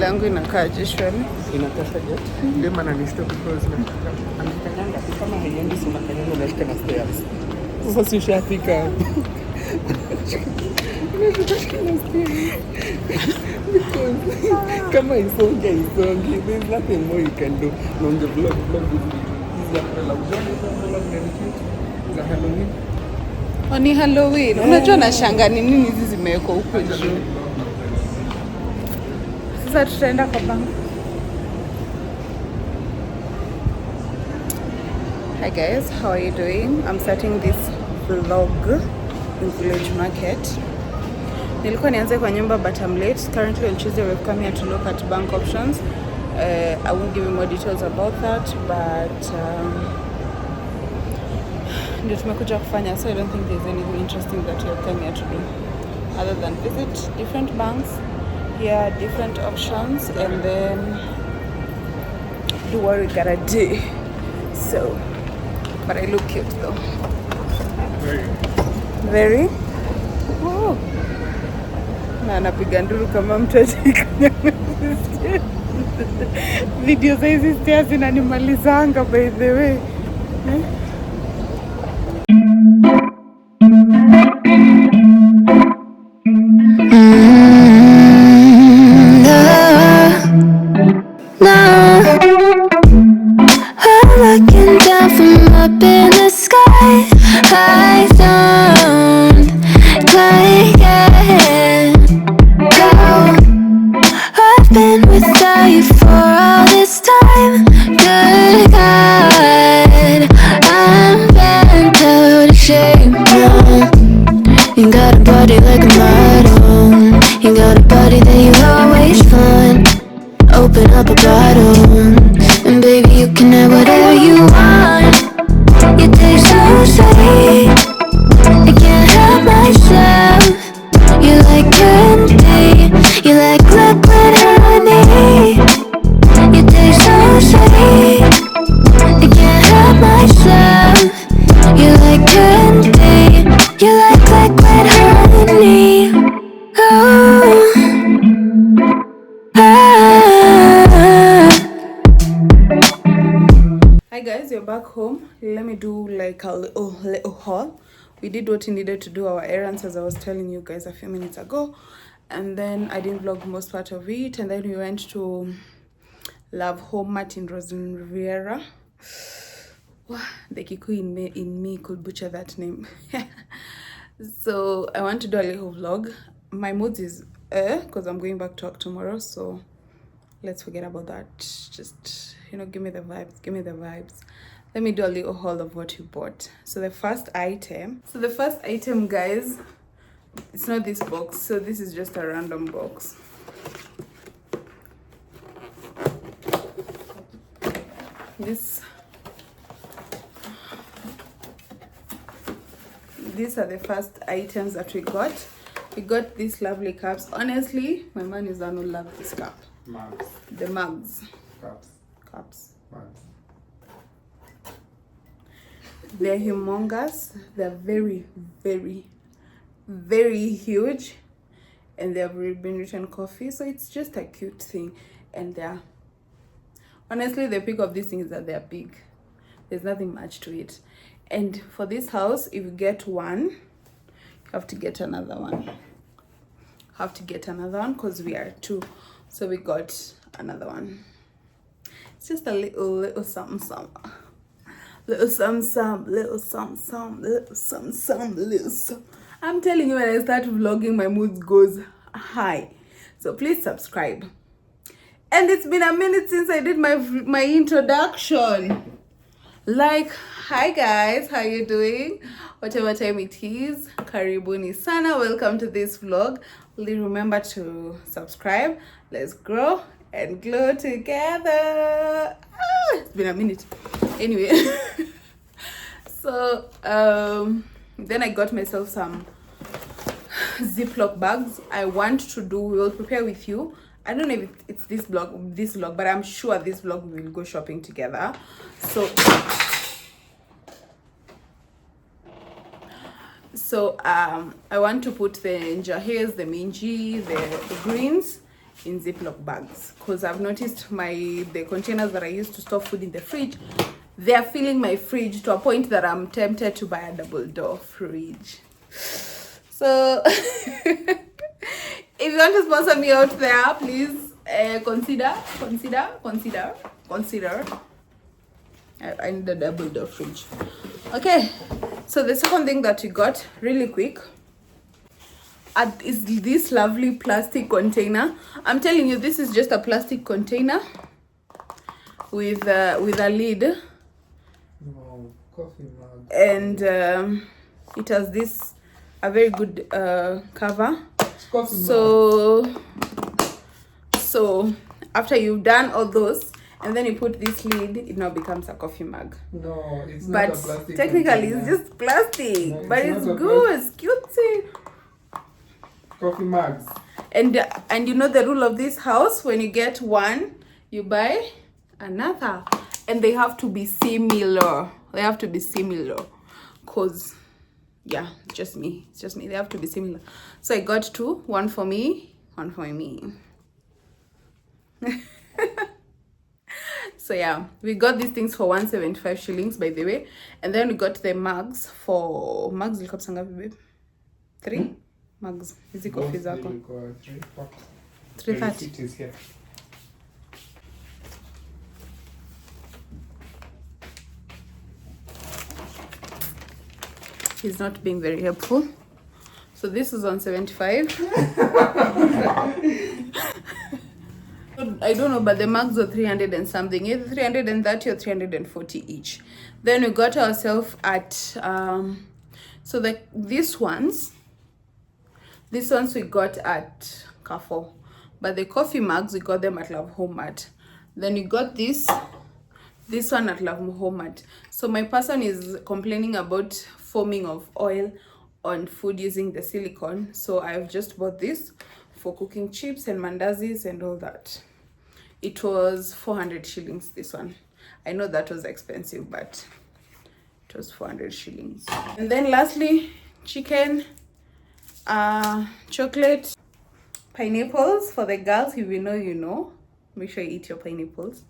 nywele yangu inakaje shwari? Inakashaje? Ndio maana nishto because anakanyanga kama haiendi sana kanyanga unashika na stairs. Sasa si ushafika. Unashika na stairs. Kama isonge. There's nothing more you can do. On the vlog is a Halloween. Ni Halloween. Unajua nashanga ni nini hizi zimewekwa huko juu. Sasa tutaenda kwa bank. Hi guys, how are you doing? I'm starting this vlog in Village Market. Nilikuwa nianze kwa nyumba but I'm late. Currently on Tuesday we've come here to look at bank options. I won't give you more details about that, but ndio tumekuja kufanya, so I don't think there's anything interesting that you're coming here to do other than visit different banks, hear different options, and then do what we gotta do. So, but I look cute though. Very? Wow. Na napiga nduru kama mtoto. Video za hizi stairs zinanimalizanga by the way. Looking down from up in the sky, I don't quite get go. I've been without you for all this time. Good God, I'm bent out of shape now. You got a body like a model. You got a body that you always find. Open up a bottle, and baby you can have whatever you want. You taste so sweet, I can't help myself. You like candy, you like liquid honey. You taste so sweet, I can't help myself. You like candy, you like liquid honey. Oh. Hi guys, we're back home. Let me do like a little haul. We did what we needed to do, our errands, as I was telling you guys a few minutes ago, and then I didn't vlog most part of it, and then we went to Love Home Mart in Riviera. The Kikuyu in me could butcher that name. So I want to do a little vlog. My mood is because I'm going back to work tomorrow, so let's forget about that. Just, you know, give me the vibes. Let me do a little haul of what we bought. So the first item, guys, it's not this box, so this is just a random box. These are the first items that we got. We got these lovely cups. Honestly, my man is the one who loves this cup. Mugs. The mugs. Cups. Mugs. They're humongous. They're very, very, very huge. And they've been written coffee. So it's just a cute thing. And they're... Honestly, the pick of these things is that they're big. There's nothing much to it. And for this house, if you get one, you have to get another one. Because we are two. So we got another one. It's just a little something. I'm telling you, when I start vlogging, my mood goes high. So please subscribe. And it's been a minute since I did my introduction. Like, hi guys, how you doing? Whatever time it is, karibuni sana. Welcome to this vlog. Please remember to subscribe. Let's grow and glow together. It's been a minute. Anyway, so then I got myself some Ziploc bags. I want to do, we will prepare with you. I don't know if it's this vlog, but I'm sure this vlog we will go shopping together. So I want to put the Haze, the minji, the greens, in Ziploc bags, because I've noticed the containers that I used to store food in the fridge, they're filling my fridge to a point that I'm tempted to buy a double door fridge. So if you want to sponsor me out there, please consider. I need a double door fridge. Okay, so the second thing that we got really quick is this lovely plastic container. I'm telling you, this is just a plastic container with a lid. Wow, coffee mug. And it has a very good cover. Coffee so after you've done all those and then you put this lid, it now becomes a coffee mug. No, it's but not a plastic technically container. it's just plastic. No, but it's not a good, it's cutesy. Coffee mugs. And you know the rule of this house: when you get one, you buy another, and they have to be similar. Cause yeah, it's just me. They have to be similar. So I got two, one for me, one for me. So yeah, we got these things for 175 shillings, by the way. And then we got the mugs for ilikuwa pesa ngapi, babe? 3 mugs. Hizi coffee zako 330. He's not being very helpful. So this is on 75. I don't know, but the mugs were 300 and something, either 330 or 340 each. Then we got ourselves at these ones we got at Carrefour, but the coffee mugs we got them at Love Home Mart. Then we got this one at Love Home Mart. So my person is complaining about foaming of oil on food using the silicone, so I've just bought this for cooking chips and mandazis and all that. It was 400 shillings, this one. I know that was expensive, but it was 400 shillings. And then lastly, chicken, chocolate, pineapples for the girls. If you know, you know. Make sure you eat your pineapples.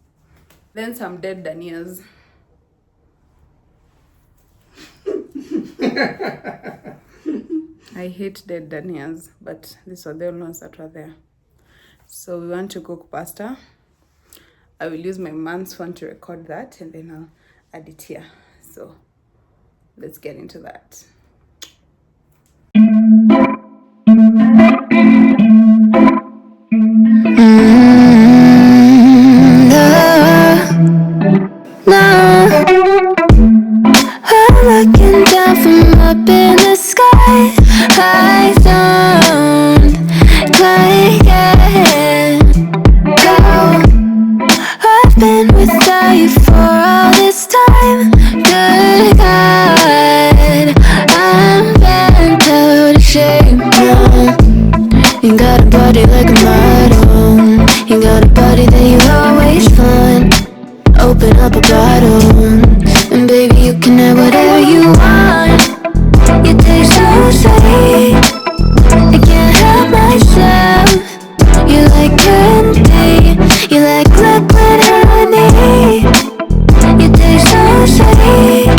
Then some dead danias. I hate dead danias, but these were the only ones that were there. So we want to cook pasta. I will use my man's phone to record that, and then I'll add it here. So let's get into that. I'm looking down from up in the sky. I don't quite get how I've been without you for all this time. Good God, I'm bent out of shape now. You got a body like a model. You got a body that you always find. Open up a bottle, and baby you can have whatever you want. You taste so sweet, I can't help myself. You like candy, you like liquid honey. You taste so sweet,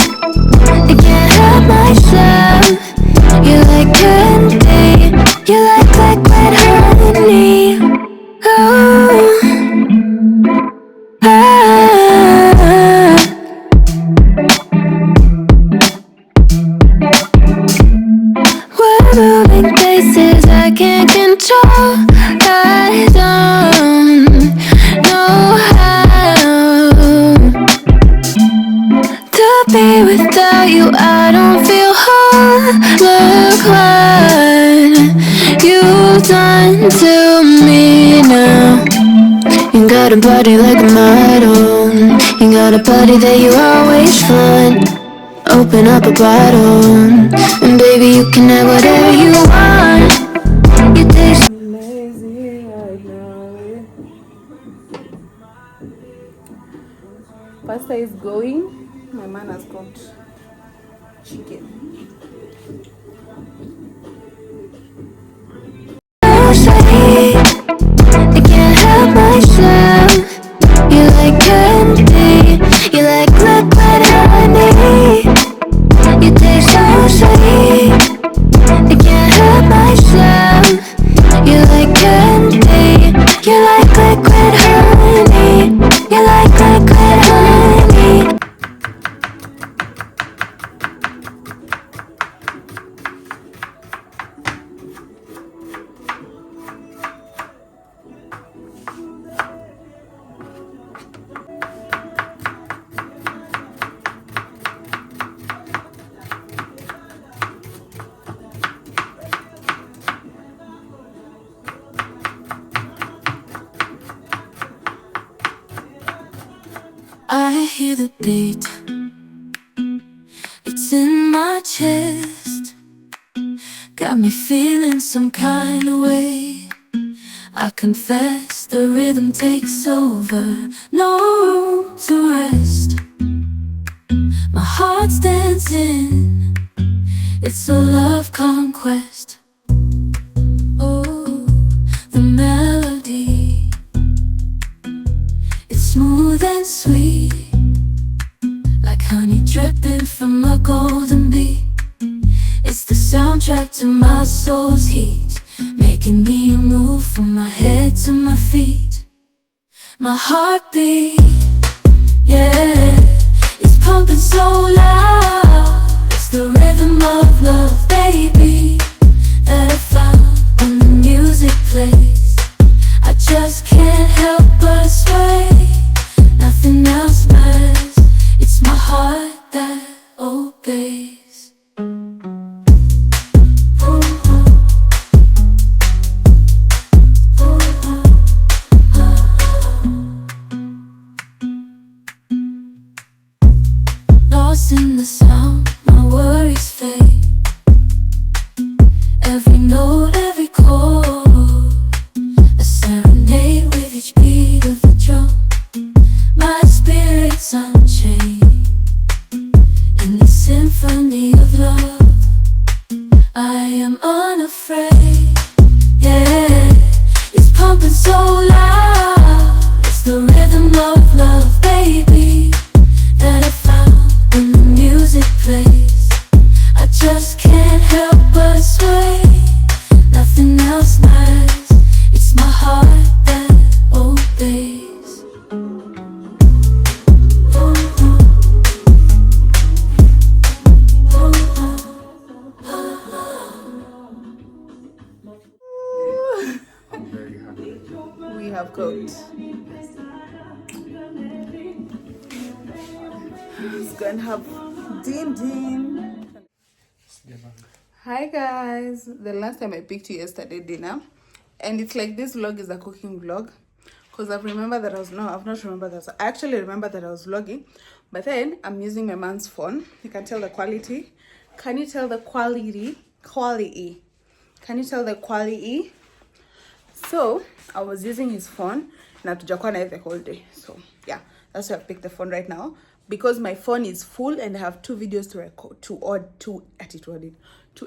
I can't help myself. You like candy, you like liquid honey. Oh. We're moving places I can't control. I don't know how to be without you. I don't feel whole. Look what you've done to me now. You got a body like a model. You got a body that you always find. Open up a bottle, and baby you can have whatever you want. You taste Lazy right now. Pasta is going. My man has cooked chicken. so sweet. I hear the beat, it's in my chest, got me feeling some kind of way. I confess the rhythm takes over, no room to rest. My heart's dancing, it's a love conquest. Oh, the melody, it's smooth and sweet, like honey dripping from a golden bee. It's the soundtrack to my soul's heat, making me move from my head to my feet. My heartbeat, yeah, it's pumping so loud. It's the rhythm of love, baby, that I found when the music plays. I just can't help but sway. Nothing else matters, it's my heart that obeys. Lost in the sound, my worries fade. Every note, every chord, a serenade with each beat of the drum. My spirit's unchained in the symphony of love. I am unafraid, yeah, it's pumping so loud. It's the rhythm of love, baby, that I found when the music plays. I just can't help but sway. Nothing else matters, it's my heart that obeys. I'm very happy. We have cooked. It's gonna have din. Hi guys, the last time I picked you yesterday dinner, and it's like this vlog is a cooking vlog, because I've remembered that I actually remember that I was vlogging, but then I'm using my man's phone. You can tell the quality. Can you tell the quality? Can you tell the quality? So I was using his phone na tujakuwa na the whole day. So yeah, that's why I picked the phone right now, because my phone is full and I have 2 videos to record, to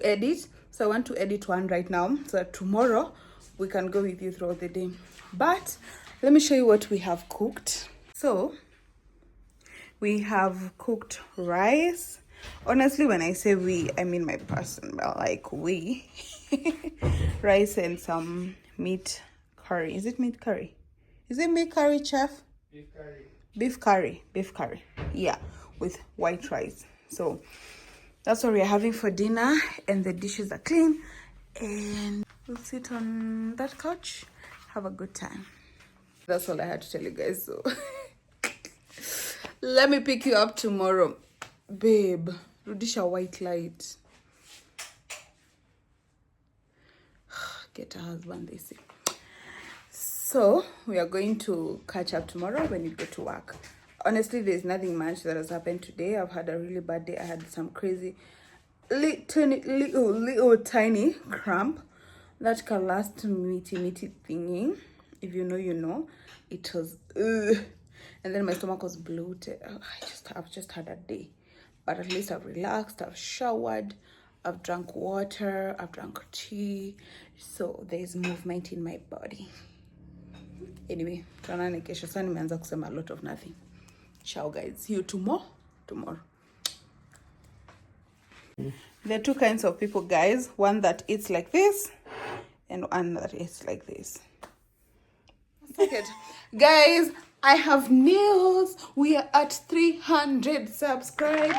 edit. So I want to edit one right now so that tomorrow we can go with you throughout the day. But let me show you what we have cooked. So we have cooked rice. Honestly, when I say we, I mean my person, but like we. Rice and some meat curry. Is it meat curry? Is it meat curry, chef? Beef curry. Beef curry. Yeah, with white rice. So that's what we're having for dinner, and the dishes are clean, and we'll sit on that couch, have a good time. That's all I had to tell you guys. So let me pick you up tomorrow. Babe, rudisha white light. Get a husband, they say. So we are going to catch up tomorrow when you go to work. Honestly, there's nothing much that has happened today. I've had a really bad day. I had some crazy little tiny cramp that can last meaty thingy. If you know, you know. It was and then my stomach was bloated. I've just had a day, but at least I've relaxed. I've showered, I've drank water, I've drank tea, so there's movement in my body. Anyway, tuonane kesho. Sasa nimeanza kusema a lot of nothing. Ciao guys, see you tomorrow. There are 2 kinds of people, guys. One that eats like this and one that eats like this. Guys, I have news. We are at 300 subscribers.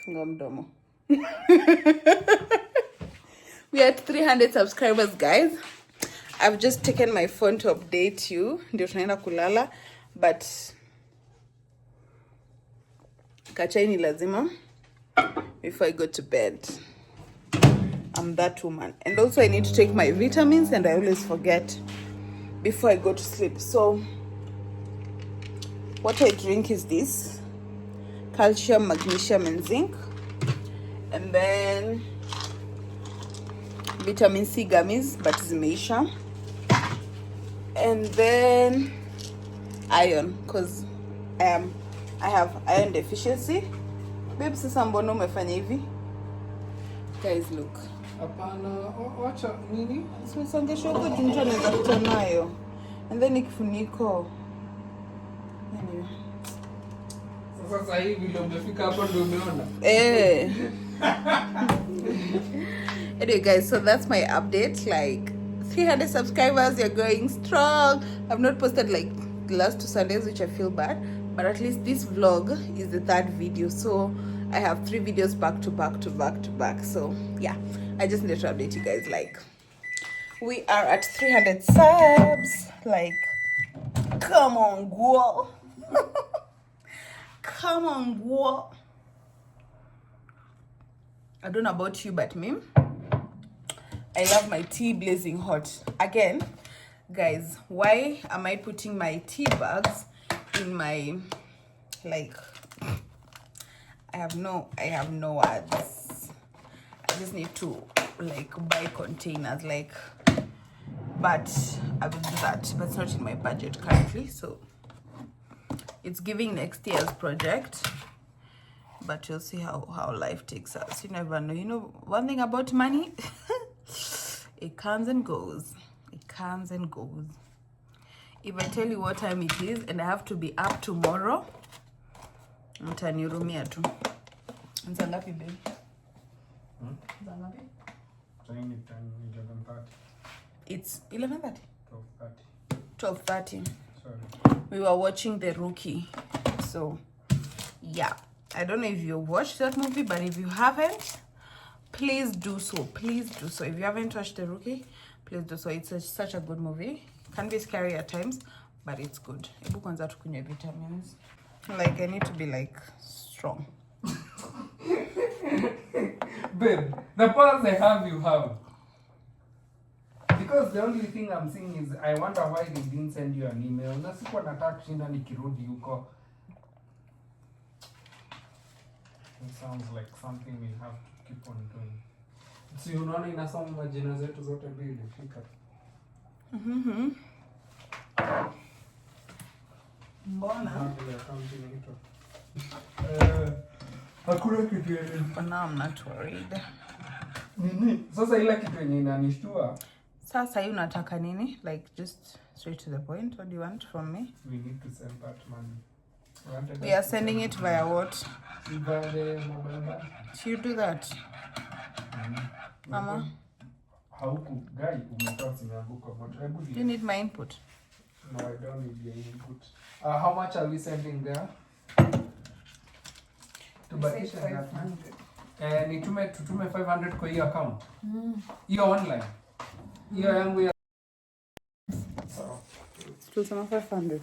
Funga mdomo. We are at 300 subscribers, guys. I've just taken my phone to update you. Ndio tunaenda kulala, but Kachai ni lazima before I go to bed. I'm that woman. And also I need to take my vitamins, and I always forget before I go to sleep. So what I drink is this: calcium, magnesium, and zinc. And then vitamin C gummies, but zimeisha. And then iron, because I have iron deficiency. Babe, sasa mbona umefanya hivi? Guys, look. Hapana, wacha nini? Simesongesha huko juu mtu anaweza kuta nayo. And then ikifuniko. Anyway. Sasa hivi ndio umefika hapo ndio umeona. Anyway guys, so that's my update. Like 300 subscribers, you're going strong. I've not posted like the last 2 Sundays, which I feel bad, but at least this vlog is the 3rd video, so I have 3 videos back to back to back to back. So yeah, I just need to update you guys. Like, we are at 300 subs. Like, come on, girl. Come on, girl. I don't know about you, but me, I love my tea blazing hot. Again, guys, why am I putting my tea bags in my, like, I have no words. I just need to like buy containers, like, but I will do that, but it's not in my budget currently, so it's giving next year's project. But you'll see how life takes us. You never know. You know one thing about money? It comes and goes. It comes and goes. If I tell you what time it is and I have to be up tomorrow, mtanirumia tu. Nza ngapi babe? Nza ngapi? It's 11:30. 12:30. Sorry. We were watching The Rookie. So, yeah. I don't know if you watched that movie, but if you haven't, please do so. Please do so. If you haven't watched The Rookie, please do so. It's such a good movie. Can be scary at times, but it's good. Ebu kwanza tukunywe vitamins. Like, I need to be like strong. Babe, the powers I have, you have. Because the only thing I'm seeing is I wonder why they didn't send you an email. Na sikuwa nataka kushinda nikirudi huko. It sounds like something we have to keep on doing. So unaona inasoma majina zetu zote mbili fika. Mbona? Hakuna kitu yenye. But now I'm not worried. Nini? Sasa ile kitu yenye inanishtua. Sasa hii unataka nini? Like, just straight to the point. What do you want from me? We need to send that money. We are sending it via what? Via the mobile bank. Should you do that? Mama? Hauku guy umetoa simu yangu kwa moto. Do you need my input? No, I don't need your input. How much are we sending there? Tubakisha 500. Tutume 500 kwa hiyo account. Hiyo online. Hiyo yangu ya Tusema 500.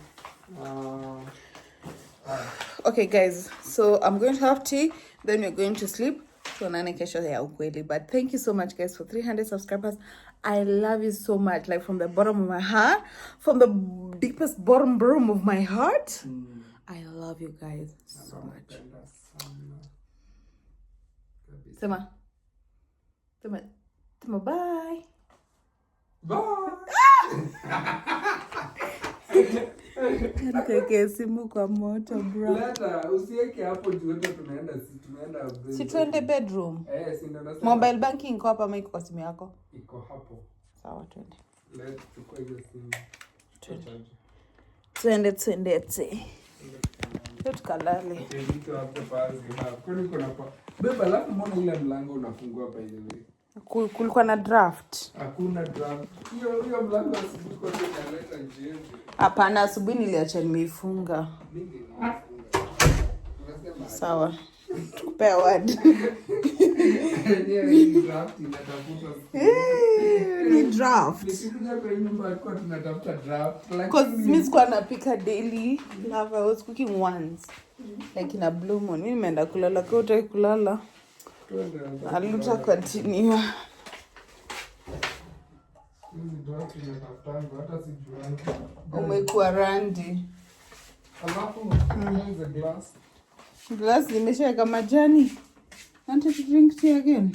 Okay guys, so I'm going to have tea, then we're going to sleep. Tuonane kesho ya ukweli. But thank you so much guys for 300 subscribers. I love you so much, like from the bottom of my heart, from the deepest bottom of my heart. I love you guys so much. Sema bye. Kanike simu kwa moto bro. Leta usiweke hapo juu tunaenda si tuende bedroom. Si ndio nasema. Mobile banking iko hapa ama iko kwa simu yako? Iko hapo. Sawa twende. Let's chukua hiyo simu. Twende. Tukalale. Vitu hapo pale hapo. Kwani kuna pa. Beba alafu mbona ile mlango unafungua by the way? Kulikuwa na draft. Hakuna draft. Hiyo mlango asubuhi kwa tunaleta nje. Hapana, asubuhi niliacha nimeifunga. Sawa. Tukupea word. Ni draft inatafuta. Ni draft. Nikikuja kwa nyumba alikuwa tunatafuta draft. Because mimi sikuwa napika daily. I was cooking once. like in a blue moon. Mimi nimeenda kulala, kwa utaki kulala. Aluta continue. Umekuwa randi. Alafu, here's a glass. Glass nimeshaweka majani. Want to drink tea again?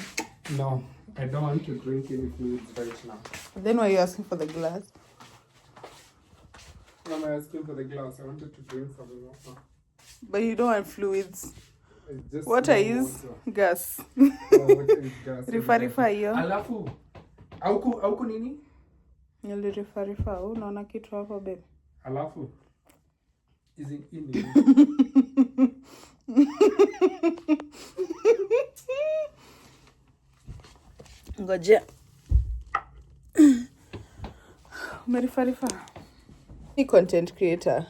No, I don't want to drink any fluids right now. Then why are you asking for the glass? I'm asking for the glass. I wanted to drink some water. But you don't want fluids. It's just Water is gas. Water is gas. Rifa hiyo. Alafu, auku nini? Nili rifa. Unaona kitu hapo babe? Alafu, is it in Ngoja. Umerifa. Ni content creator.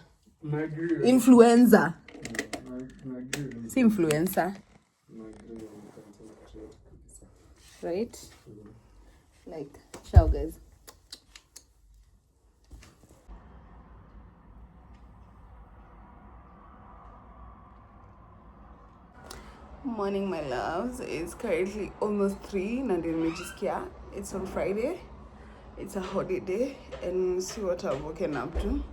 Influencer. Si influencer. Right? Like, ciao guys. Morning my loves. It's currently almost 3 na ndio nimejisikia. It's on Friday. It's a holiday and see what I've woken up to.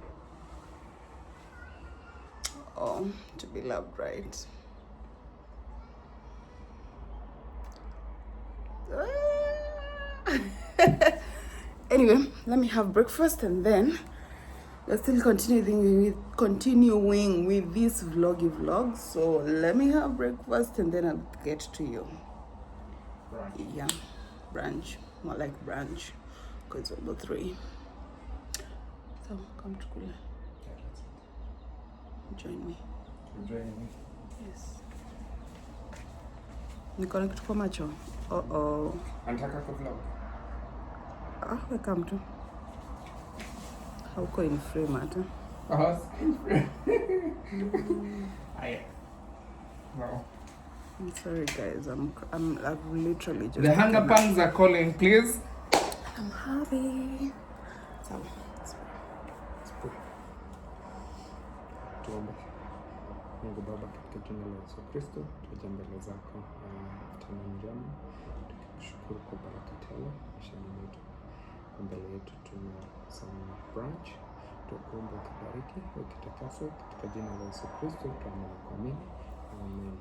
Oh, to be loved, right? Anyway, let me have breakfast and then we're still continuing with this vlog. So let me have breakfast and then I'll get to you. Yeah, brunch, more like brunch, because it's almost 3. So come to Kula. Join me. Yes. Niko na kitu kwa macho. Anataka kwa vlog. Welcome to. Hauko in frame hata. Wow. I'm sorry guys, I've literally just. The hunger pangs are calling, please. I'm happy. So, Tuombe. Mungu Baba, katika jina la Yesu Kristo, tuja mbele zako tena njema, tukikushukuru kwa baraka tele maishani mwetu. Mbele yetu tuna some branch, tukuombe ukibariki, ukitakase katika jina la Yesu Kristo, tuamini na kuamini. Amen.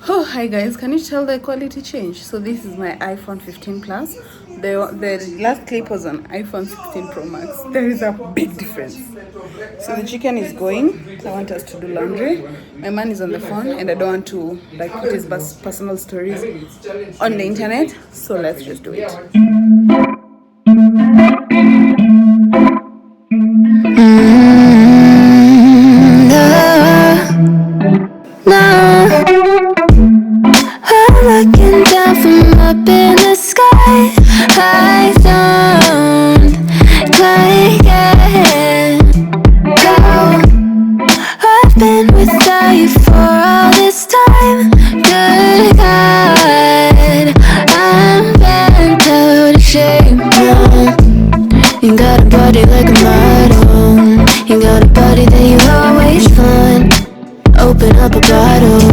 oh, hi guys, can you tell the quality change? So this is my iPhone 15 Plus. The last clip was on iPhone 16 Pro Max. There is a big difference. So the chicken is going. I want us to do laundry. My man is on the phone and I don't want to like put his personal stories on the internet. So let's just do it. Looking down from up in the sky, I don't get how I've been without you for all this time. Good God, I'm bent out of shape now. You got a body like a model. You got a body that you always find. Open up a bottle,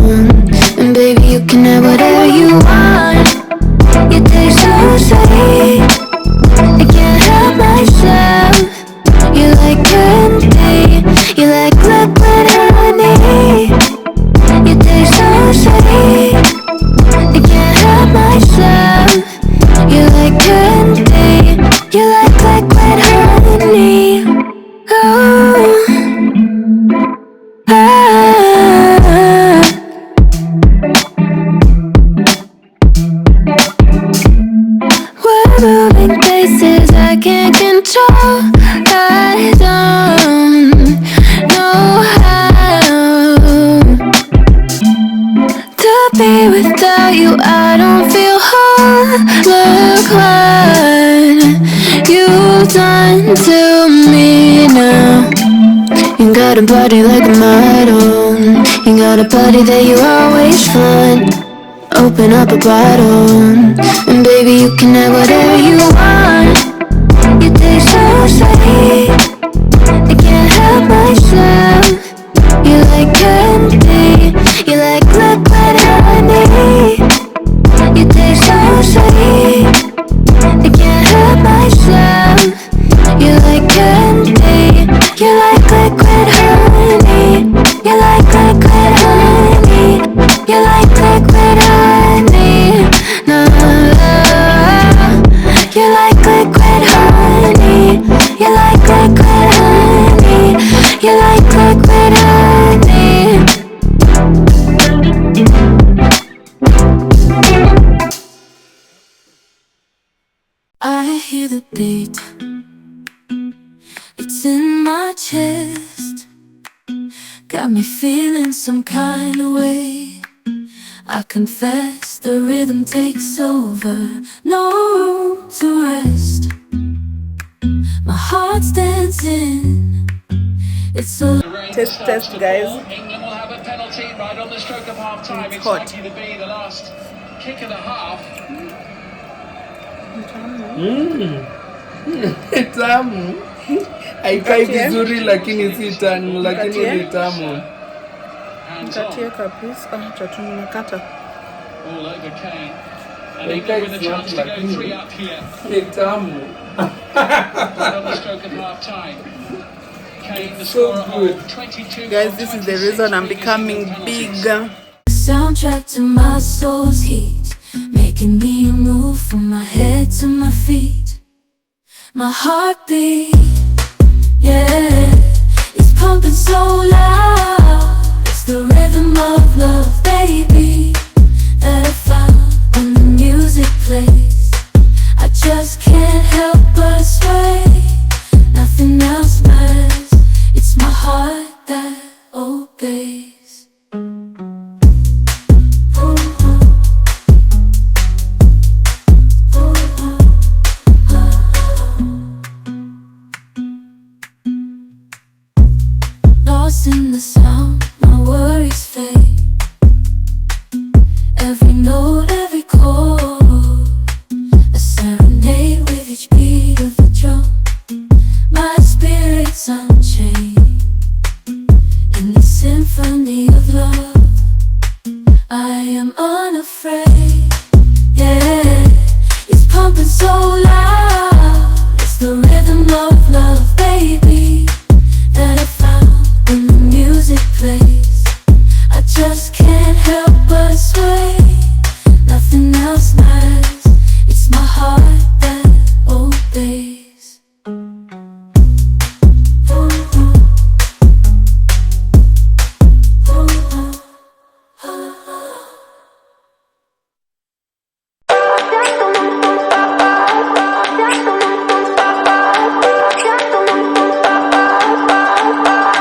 and baby you can have whatever you want. You taste so sweet, I can't help myself. You like candy, you like liquid honey. You taste so sweet, I can't help myself. You like candy, you like liquid honey. Oh. We're moving places I can't control. I don't know how to be without you. I don't feel whole. Look what you've done to me now. You got a body like a model. You got a body that you always find. Open up a bottle, and baby you can have whatever you want. You taste so sweet, beats in my chest got me feeling some kind of way. I confess the rhythm takes over, no room to rest. My heart's dancing, it's so Test, guys. England will have a penalty right on the stroke of half time. It's hot. likely to be the last kick of the half. Tamu. Haikai vizuri lakini si tamu, lakini ni tamu. Katia kapis. Tatu nimekata. All over Kane. And England with a chance to go 3 up here. Ni tamu. Right on the stroke of half time. Kane the So scorer good. of 22. Guys, this is the reason I'm becoming big. soundtrack to my soul's heat, making me move from my head to my feet. My heartbeat, yeah, it's pumping so loud. It's the rhythm of love, baby, that I found when the music plays. I just can't help but sway. Nothing else matters. It's my heart that obeys. Lost in the sound, my worries fade. Every note, every chord, a serenade with each beat of the drum. My spirit's unchained in the symphony of love. I am unafraid, yeah, it's pumping so loud. It's the rhythm of love, baby, that I found when the music plays. I just can't help but sway. Nothing else matters. It's my heart that obeys. I remember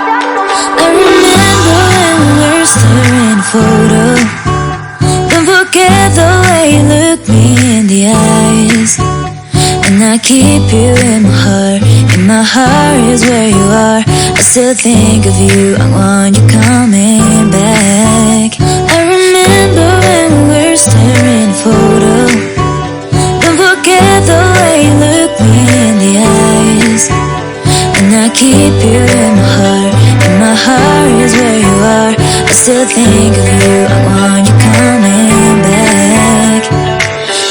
when we were staring at a photo. Don't forget the way you look me in the eyes. And I keep you in my heart. And my heart is where you are. I still think of you. I want you coming back. I remember when we were staring at a photo. Don't forget the way you look me in the eyes. And I keep you in my heart. And my heart is where you are. I still think of you. I want you coming back.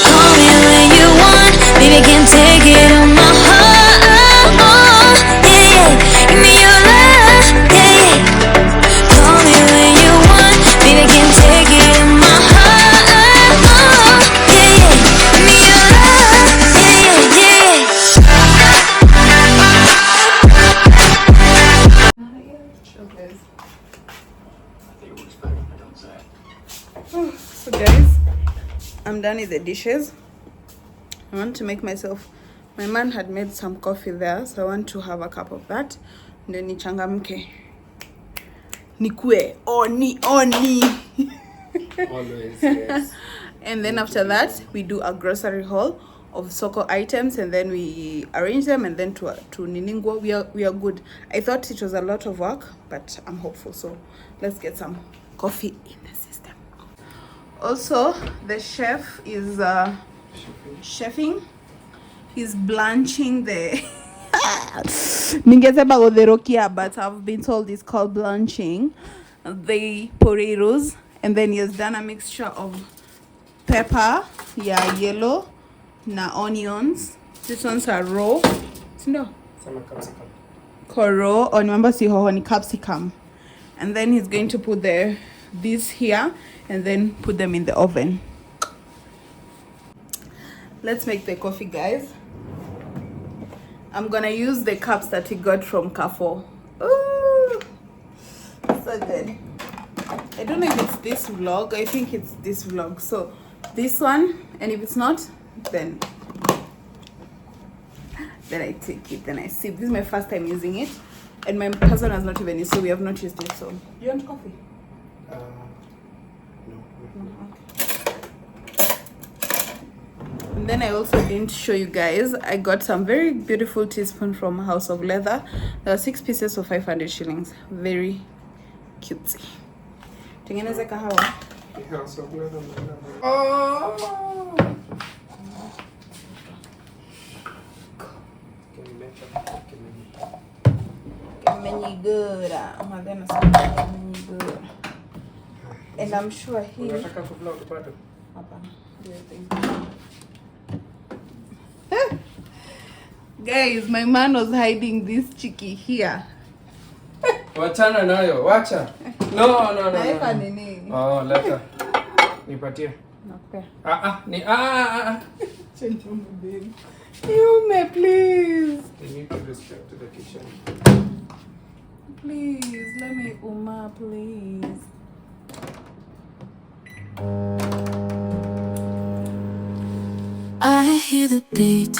Call me when you want. Baby, can't take it on my heart. Yeah, yeah. Give me your love. Yeah, yeah. Call me when you want. Baby, can't take it on my heart. Yeah, yeah. Give me your love. Yeah, yeah, yeah. So guys, I'm done with the dishes. I want to make myself, my man had made some coffee there, so I want to have a cup of that. Ndio nichangamke. Nikue oni. Always, yes. And then after that, we do a grocery haul of Soko items, and then we arrange them, and then to Niningwa, we are good. I thought it was a lot of work, but I'm hopeful. So let's get some coffee in the system. Also, the chef is chefing. He's blanching the ningesema odherokia, but I've been told it's called blanching the potatoes, and then he has done a mixture of pepper, yellow, na onions. These ones are raw. No, Sama capsicum. raw. Or remember, si hoho ni capsicum. And then he's going to put this here, and then put them in the oven. Let's make the coffee, guys. I'm gonna use the cups that he got from Carrefour. Ooh, so good. I don't know if it's this vlog. I think it's this vlog. So this one, and if it's not, then then I take it, then I sip. This is my first time using it, and my husband has not even used, so we have not used it. So you want coffee? No. And then I also didn't show you guys, I got some very beautiful teaspoon from House of Leather. There are 6 pieces for 500 shillings. Very cutesy. Tengeneze kahawa. House of Leather. Oh! Good. And I'm sure he. Unataka kuvlog bado? Hapana. Guys, my man was hiding this chiki here. Wachana nayo, wacha. No. Naeka nini? Oh, leta. Nipatie. Nakupea. Change your baby. You may please. You need to respect the kitchen. Please, let me Uma, please. I hear the beat.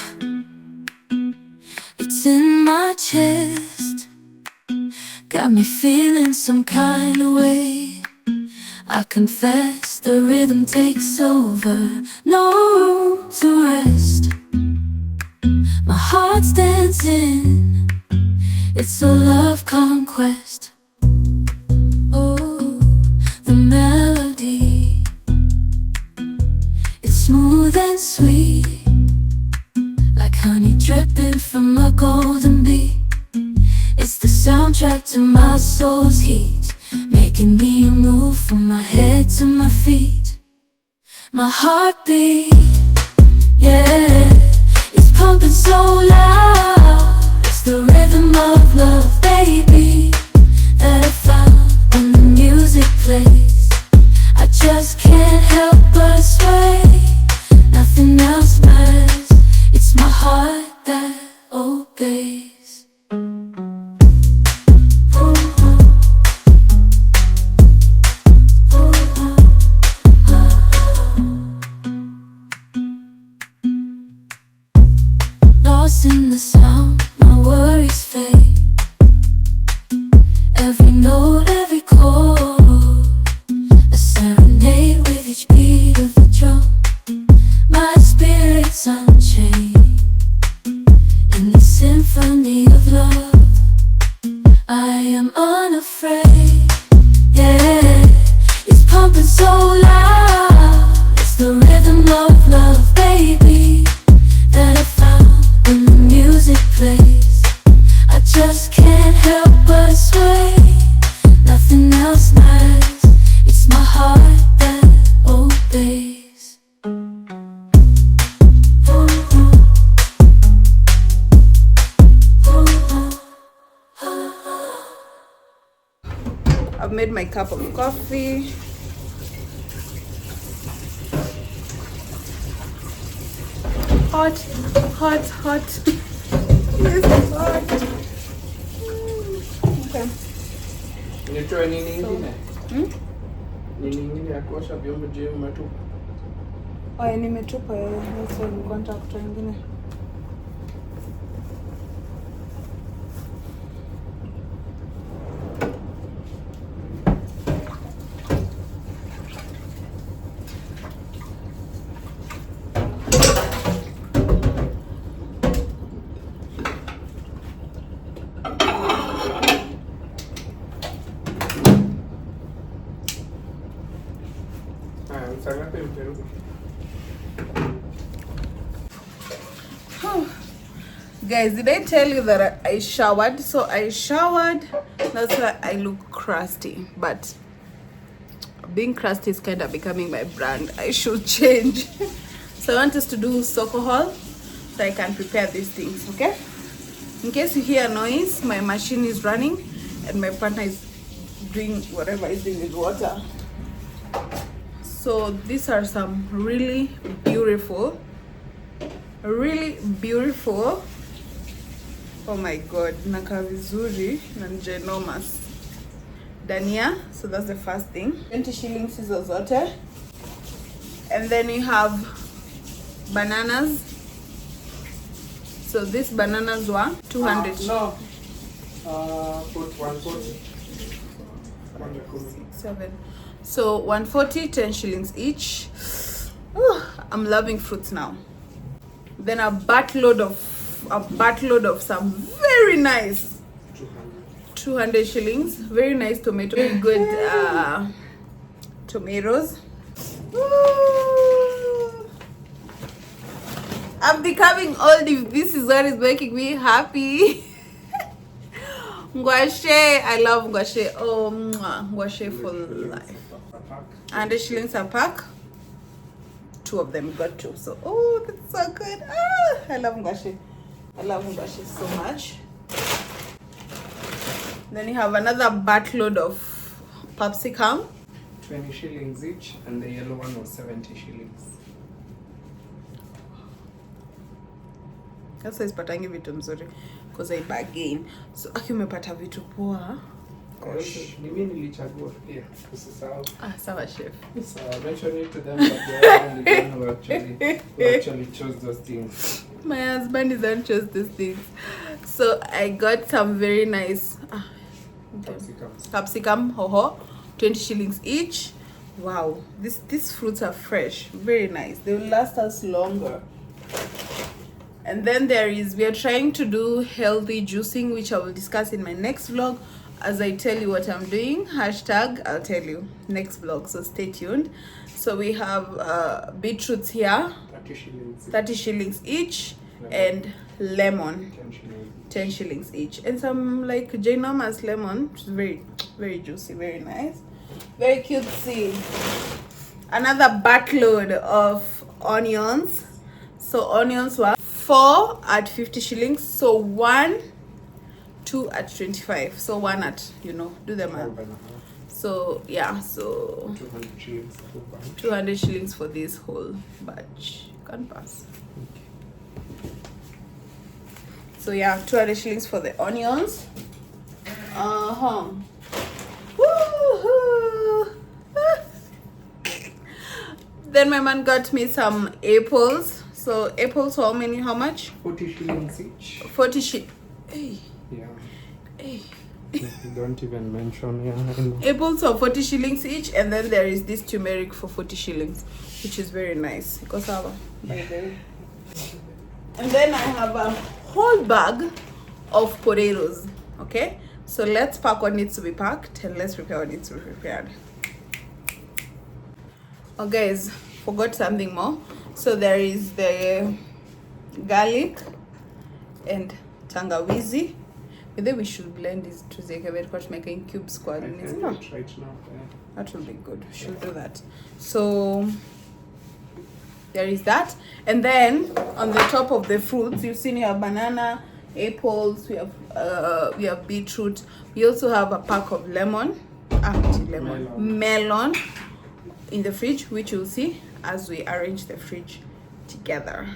It's in my chest. Got me feeling some kind of way. I confess the rhythm takes over. No room to rest. My heart's dancing. It's a love conquest. Oh, the melody. It's smooth and sweet, like honey dripping from a golden bee. It's the soundtrack to my soul's heat, making me move from my head to my feet. My heartbeat, yeah, it's pumping so loud. It's the rhythm of love, baby, that I found when the music plays. I just can't help but sway. Nothing else matters. It's my heart that obeys. Lost in the sound, my worries fade. Every note, every chord, a serenade with each beat of the drum. My spirit's unchained in the symphony of love. I am unafraid, yeah, it's pumping so loud. It's the rhythm of love, baby, that I found when the music plays. I just can't help but sway. Nothing else matters. It's my heart that obeys. I've made my cup of coffee. Hot. Yes, hot. Okay. Nitoe nini ingine? Nini ingine ya kuosha vyombo je umetupa? Oya, nimetupa yeye. That's why nilikuwa nataka kutoa ingine. Guys, did I tell you that I showered? So I showered, that's why I look crusty, but being crusty is kind of becoming my brand. I should change. So I want us to do Soko haul so I can prepare these things, okay? In case you hear noise, my machine is running and my partner is doing whatever he's doing with water. So these are some really beautiful, oh my god, naka vizuri na ginormous dania. So that's the first thing. 20 shillings hizo zote. And then we have bananas, So these bananas were 200. No. Put 140. 7. So 140, 10 shillings each. Ooh, I'm loving fruits now. Then a buttload of some very nice 200 shillings. Very nice tomato, good tomatoes. Ooh. I'm becoming old if this is what is making me happy. Ngwashe, I love ngwashe. Oh, ngwashe for life. 100 shillings a pack. 2 of them got 2. So, oh, that's so good. I love ngwashe. I love ngwashe so much. Then you have another buttload of capsicum. 20 shillings each, and the yellow one was 70 shillings. Sasa isipatangi vitu mzuri because I bargain. So aki umepata vitu poa. Gosh. Mimi nilichagua pia. Usisahau. Sawa chef. So I mentioned it to them, but they are the one who actually chose those things. My husband isn't chose these things. So I got some very nice capsicum, 20 shillings each. Wow, these fruits are fresh, very nice. They will last us longer. And then we are trying to do healthy juicing, which I will discuss in my next vlog as I tell you what I'm doing. # I'll tell you next vlog, so stay tuned. So we have beetroots here, 30 shillings each, and lemon 10 shillings each, and some like ginormous lemon, which is very, very juicy, very nice, very cutesy. Another buttload of onions. So onions were 4 at 50 shillings. So 1, 2 at 25. So 1 at, do the math. So yeah, so 200 shillings for this whole batch. Can't pass. So yeah, 200 shillings for the onions. Woohoo! Then my man got me some apples. So apples, how much? 40 shillings each. 40 shillings. Hey. Yeah. Hey. Don't even mention, yeah. Apples for 40 shillings each, and then there is this turmeric for 40 shillings, which is very nice. And then I have a whole bag of potatoes. Okay, so let's pack what needs to be packed and let's prepare what needs to be prepared. Oh guys, forgot something more. So there is the garlic and tangawizi. Maybe we should blend these to make in cubes. Right now, that will be good. We should do that. So there is that, and then on the top of the fruits, you've seen you have banana, apples, we have beetroot, we also have a pack of melon in the fridge, which you'll see as we arrange the fridge together.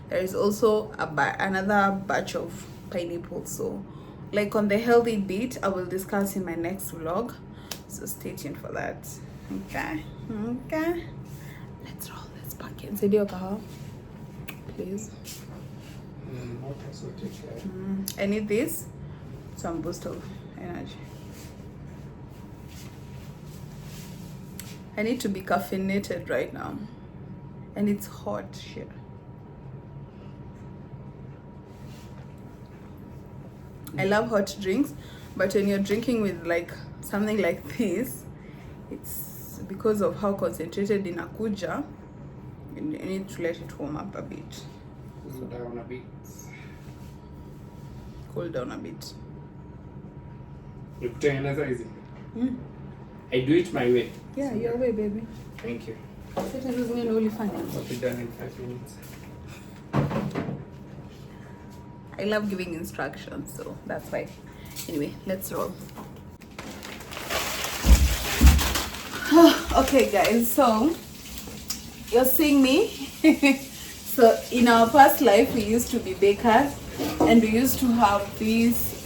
There is also another batch of pineapples. So like on the healthy bit, I will discuss in my next vlog, so stay tuned for that. Okay, let's roll. Please. I need this, some boost of energy. I need to be caffeinated right now, and it's hot here. I love hot drinks, but when you're drinking with like something like this, it's because of how concentrated inakuja. You need to let it warm up a bit. Cool down a bit. Cool down a bit. I do it my way. Yeah, your way, baby. Thank you. I'll be done in 5 minutes. I love giving instructions, so that's why. Anyway, let's roll. Okay guys, so you're seeing me. So in our past life we used to be bakers, and we used to have these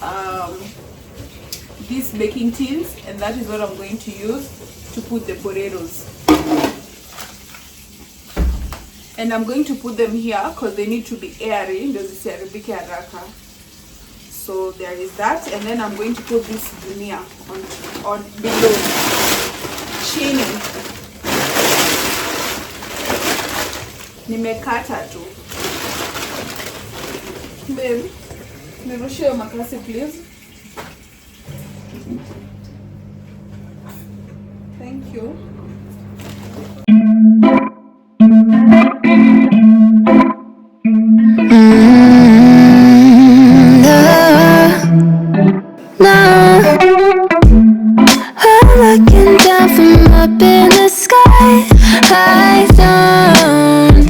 baking tins, and that is what I'm going to use to put the potatoes. And I'm going to put them here because they need to be airy. So there is that, and then I'm going to put this veneer on below chini. Nimekata tu. Babe, nirushie makasi please. Thank you. I'm looking down from up in the sky. I don't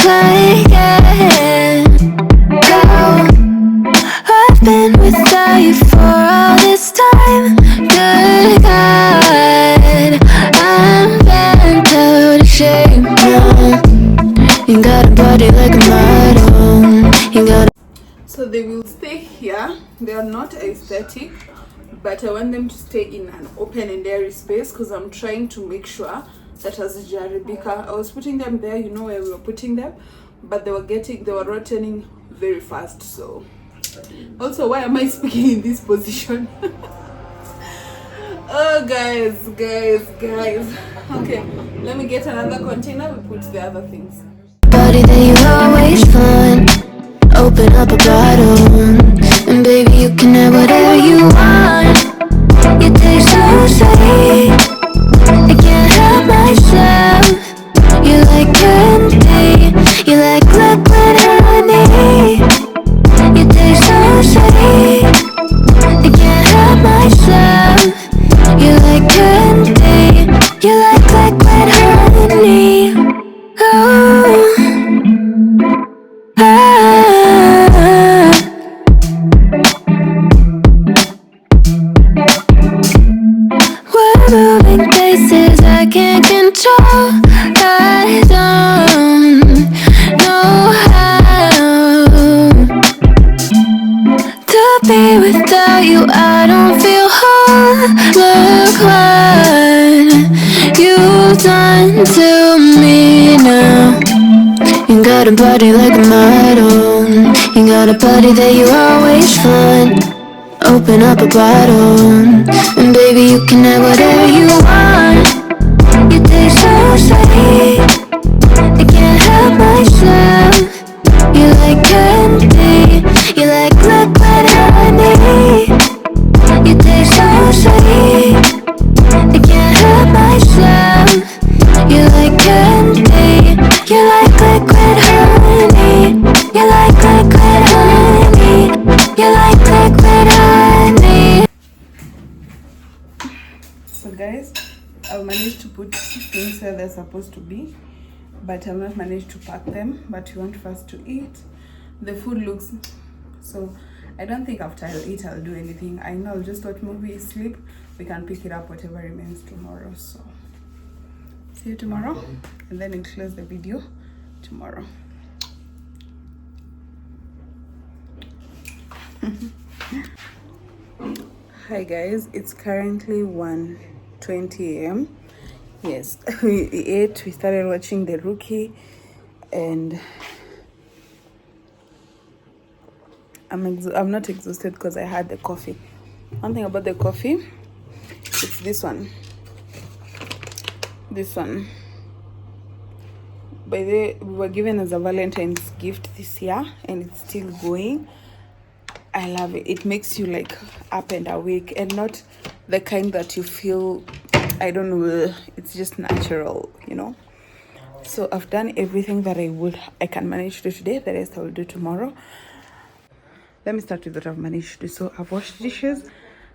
quite get how I've been without you for all this time. Good God, I'm bent out of shape now. You got a body like a model. You got. So they will stay here. They are not aesthetic, but I want them to stay in an open and airy space because I'm trying to make sure that as a jaribika, I was putting them there, you know where we were putting them, but they were rotting very fast. So also, why am I speaking in this position? Oh guys. Okay, let me get another container. We put the other things. Body that you always find. Open up a bottle, and baby you can have whatever you want. You taste so sweet, I can't help myself. You like candy, you like liquid honey. You taste so sweet, I can't help myself. You like candy, you like liquid honey. Oh. We're moving places I can't control. I don't know how to be without you. I don't feel whole. Look what you've done to me now. You got a body like a model. You got a body that you always find. Open up a bottle, and baby you can have whatever you want. You taste so sweet, I can't help myself. You like candy, you like liquid honey. You taste so sweet, I can't help myself. You like candy, you like liquid honey. You like liquid honey. You like liquid honey. So guys, I've managed to put things where they're supposed to be, but I've not managed to pack them. But we want first to eat. The food looks so. I don't think after I'll eat I'll do anything. I know I'll just watch movie, sleep. We can pick it up whatever remains tomorrow. So see you tomorrow, and then we'll close the video tomorrow. Hi guys, it's currently 1:20 a.m. Yes, we ate, we started watching The Rookie, and I'm not exhausted because I had the coffee. One thing about the coffee, it's this one. By the way, we were given as a Valentine's gift this year, and it's still going. I love it. It makes you like up and awake, and not the kind that you feel, I don't know, it's just natural, you know. So I've done everything that I can manage to do today. The rest I will do tomorrow. Let me start with what I've managed to do. So I've washed dishes.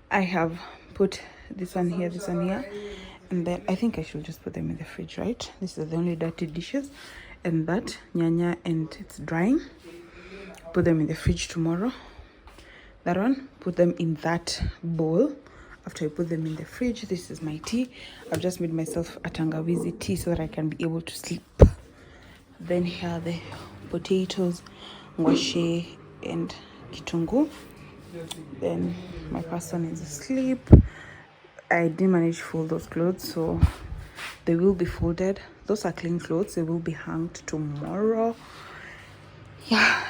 I have put this one here, and then I think I should just put them in the fridge, right? This is the only dirty dishes, and that nyanya, and it's drying. Put them in the fridge tomorrow. That one, put them in that bowl. After I put them in the fridge, this is my tea. I've just made myself a tangawizi tea so that I can be able to sleep. Then here are the potatoes, ngwashe, and kitungu. Then my person is asleep. I didn't manage to fold those clothes, so they will be folded. those are clean clothes. They will be hanged tomorrow. Yeah,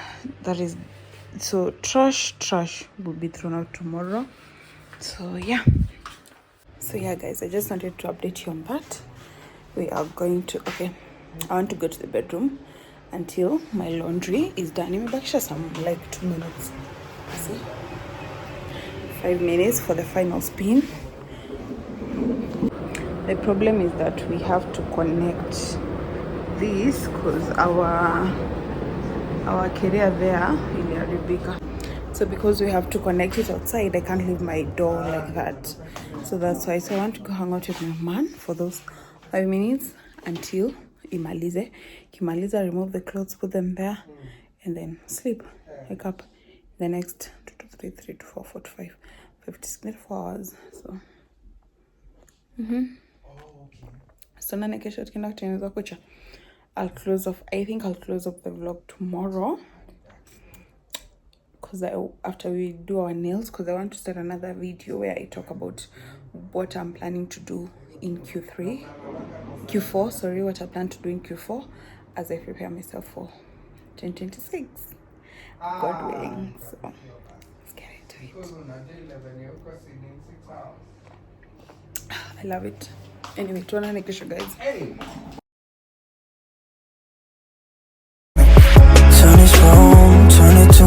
that is, so trash will be thrown out tomorrow. So yeah, guys, I just wanted to update you on that. We are going to, okay, I want to go to the bedroom until my laundry is done. Imebakisha some like 2 minutes. See, 5 minutes for the final spin. The problem is that we have to connect this because our career there in Arabica. So because we have to connect it outside, I can't leave my door like that. So that's why. So I want to go hang out with my man for those 5 minutes until imalize. Kimaliza, remove the clothes, put them there, and then sleep. Wake up the next 2 to 3, 3 to 4, 4 to 5, 56 hours. So so nane kesho tukienda kutengeneza kucha. I think I'll close off the vlog tomorrow because after we do our nails, because I want to start another video where I talk about what I'm planning to do in Q4, sorry, what I plan to do in Q4 as I prepare myself for 2026, God willing. So let's get into it. I love it. Anyway, tuonane kesho, guys. Turn this room, turn it to a